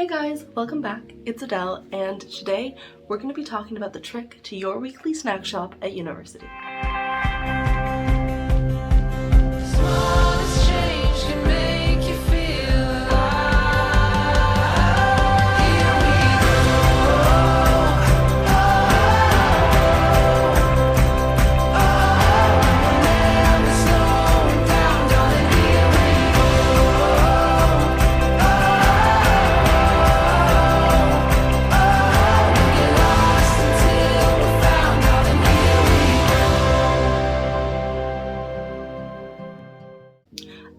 Hey guys, welcome back. It's Adele, and today we're going to be talking about the trick to your weekly snack shop at university.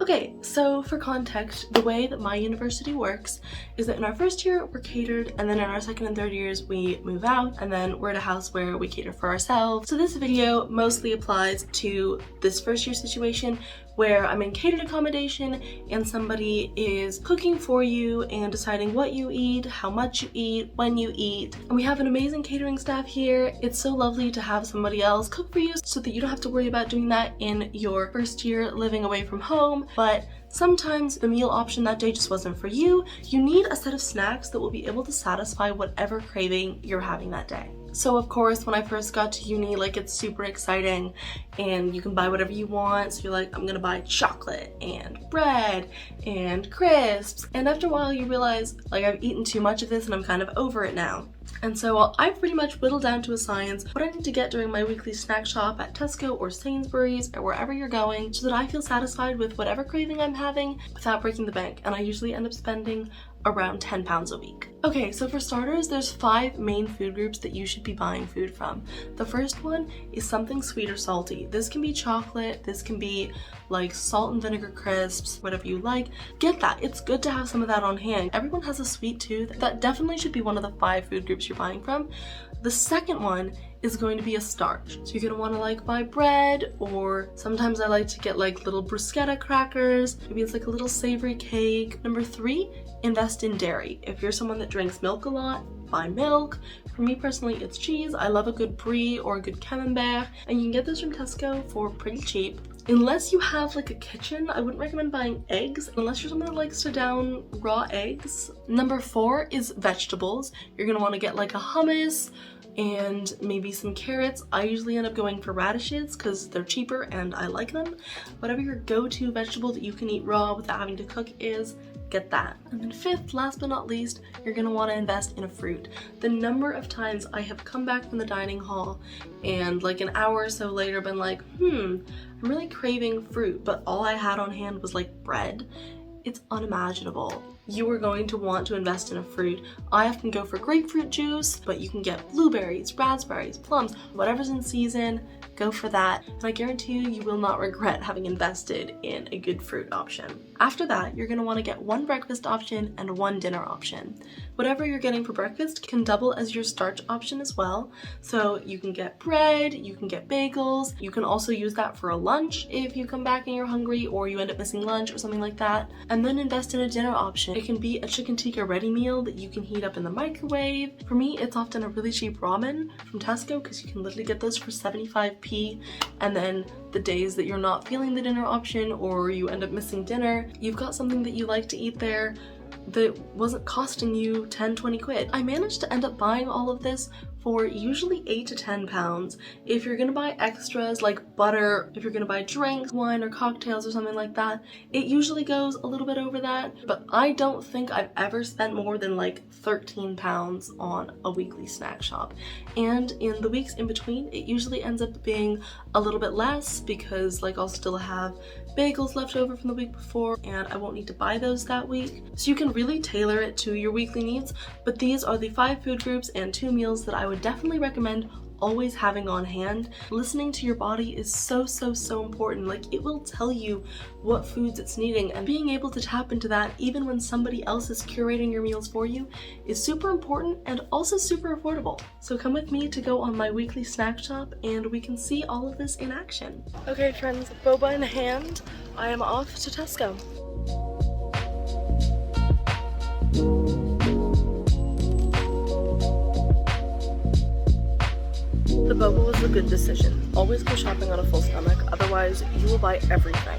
Okay, so for context, the way that my university works is that in our first year we're catered, and then in our second and third years we move out, and then we're at a house where we cater for ourselves. So this video mostly applies to this first year situation where I'm in catered accommodation and somebody is cooking for you and deciding what you eat, how much you eat, when you eat. And we have an amazing catering staff here. It's so lovely to have somebody else cook for you so that you don't have to worry about doing that in your first year living away from home. But sometimes the meal option that day just wasn't for you. You need a set of snacks that will be able to satisfy whatever craving you're having that day. So of course, when I first got to uni, it's super exciting and you can buy whatever you want. So you're like, I'm gonna buy chocolate and bread and crisps. And after a while you realize I've eaten too much of this and I'm kind of over it now. And so I've pretty much whittled down to a science what I need to get during my weekly snack shop at Tesco or Sainsbury's or wherever you're going so that I feel satisfied with whatever craving I'm having without breaking the bank. And I usually end up spending around £10 a week. Okay, so for starters, there's 5 main food groups that you should be buying food from. The first one is something sweet or salty. This can be chocolate, this can be salt and vinegar crisps, whatever you like. Get that. It's good to have some of that on hand. Everyone has a sweet tooth. That definitely should be one of the 5 food groups you're buying from. The second one is going to be a starch. So you're gonna wanna buy bread, or sometimes I like to get little bruschetta crackers. Maybe it's a little savory cake. Number 3, invest in dairy. If you're someone that drinks milk a lot, buy milk. For me personally, it's cheese. I love a good brie or a good camembert, and you can get those from Tesco for pretty cheap. Unless you have a kitchen, I wouldn't recommend buying eggs unless you're someone that likes to down raw eggs. Number 4 is vegetables. You're gonna wanna get a hummus and maybe some carrots. I usually end up going for radishes because they're cheaper and I like them. Whatever your go-to vegetable that you can eat raw without having to cook is, get that. And then 5th, last but not least, you're gonna wanna invest in a fruit. The number of times I have come back from the dining hall and an hour or so later been I'm really craving fruit, but all I had on hand was bread. It's unimaginable. You are going to want to invest in a fruit. I often go for grapefruit juice, but you can get blueberries, raspberries, plums, whatever's in season, go for that. And I guarantee you will not regret having invested in a good fruit option. After that, you're gonna wanna get 1 breakfast option and 1 dinner option. Whatever you're getting for breakfast can double as your starch option as well. So you can get bread, you can get bagels, you can also use that for a lunch if you come back and you're hungry or you end up missing lunch or something like that. And then invest in a dinner option. It can be a chicken tikka ready meal that you can heat up in the microwave. For me, it's often a really cheap ramen from Tesco because you can literally get those for 75p. And then the days that you're not feeling the dinner option or you end up missing dinner, you've got something that you like to eat there that wasn't costing you 10-20 quid. I managed to end up buying all of this for usually £8 to £10. If you're gonna buy extras like butter, if you're gonna buy drinks, wine or cocktails or something like that, it usually goes a little bit over that, but I don't think I've ever spent more than £13 on a weekly snack shop. And in the weeks in between, it usually ends up being a little bit less because I'll still have bagels left over from the week before and I won't need to buy those that week. So you can really tailor it to your weekly needs, but these are the 5 food groups and 2 meals that I would definitely recommend always having on hand. Listening to your body is so important. It will tell you what foods it's needing, and being able to tap into that even when somebody else is curating your meals for you is super important and also super affordable. So come with me to go on my weekly snack shop and we can see all of this in action. Okay friends, boba in hand, I am off to Tesco. The boba was a good decision. Always go shopping on a full stomach, otherwise you will buy everything.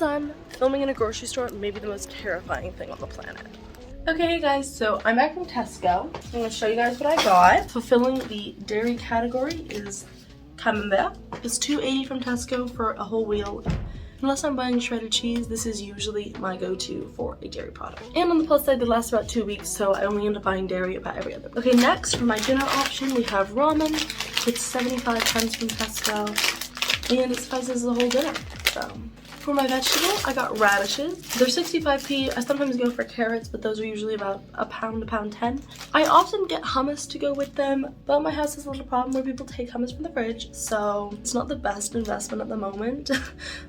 done. Filming in a grocery store, maybe the most terrifying thing on the planet. Okay guys, so I'm back from Tesco. I'm gonna show you guys what I got. Fulfilling the dairy category is Camembert. It's $2.80 from Tesco for a whole wheel. Unless I'm buying shredded cheese, this is usually my go-to for a dairy product. And on the plus side, they last about 2 weeks, so I only end up buying dairy about every other. Okay, next for my dinner option, we have ramen. It's 75 cents from Tesco, and it suffices the whole dinner. So for my vegetable, I got radishes. They're 65p. I sometimes go for carrots, but those are usually about a pound 10. I often get hummus to go with them, but my house has a little problem where people take hummus from the fridge, so it's not the best investment at the moment.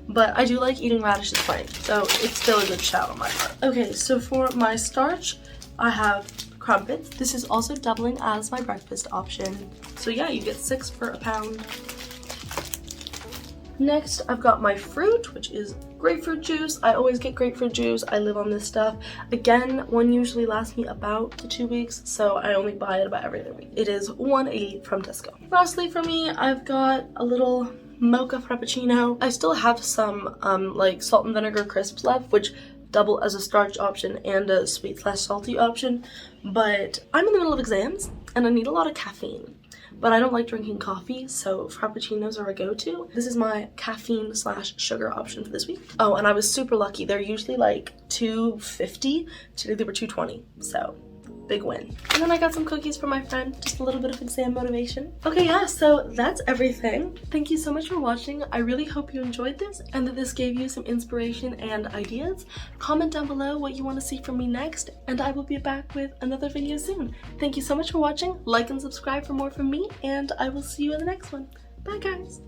But I do like eating radishes plain, so it's still a good shout on my part. Okay, so for my starch, I have crumpets. This is also doubling as my breakfast option. So yeah, you get 6 for a pound. Next, I've got my fruit, which is grapefruit juice. I always get grapefruit juice. I live on this stuff. Again, one usually lasts me about 2 weeks, so I only buy it about every other week. It is $1.80 from Tesco. Lastly for me, I've got a little mocha frappuccino. I still have some like salt and vinegar crisps left, which double as a starch option and a sweet/salty option, but I'm in the middle of exams and I need a lot of caffeine. But I don't like drinking coffee, so frappuccinos are a go-to. This is my caffeine/sugar option for this week. Oh, and I was super lucky. They're usually like $2.50. Today they were $2.20, so big win. And then I got some cookies for my friend, just a little bit of exam motivation. Okay, yeah, so that's everything. Thank you so much for watching. I really hope you enjoyed this and that this gave you some inspiration and ideas. Comment down below what you want to see from me next, and I will be back with another video soon. Thank you so much for watching. Like and subscribe for more from me, and I will see you in the next one. Bye, guys.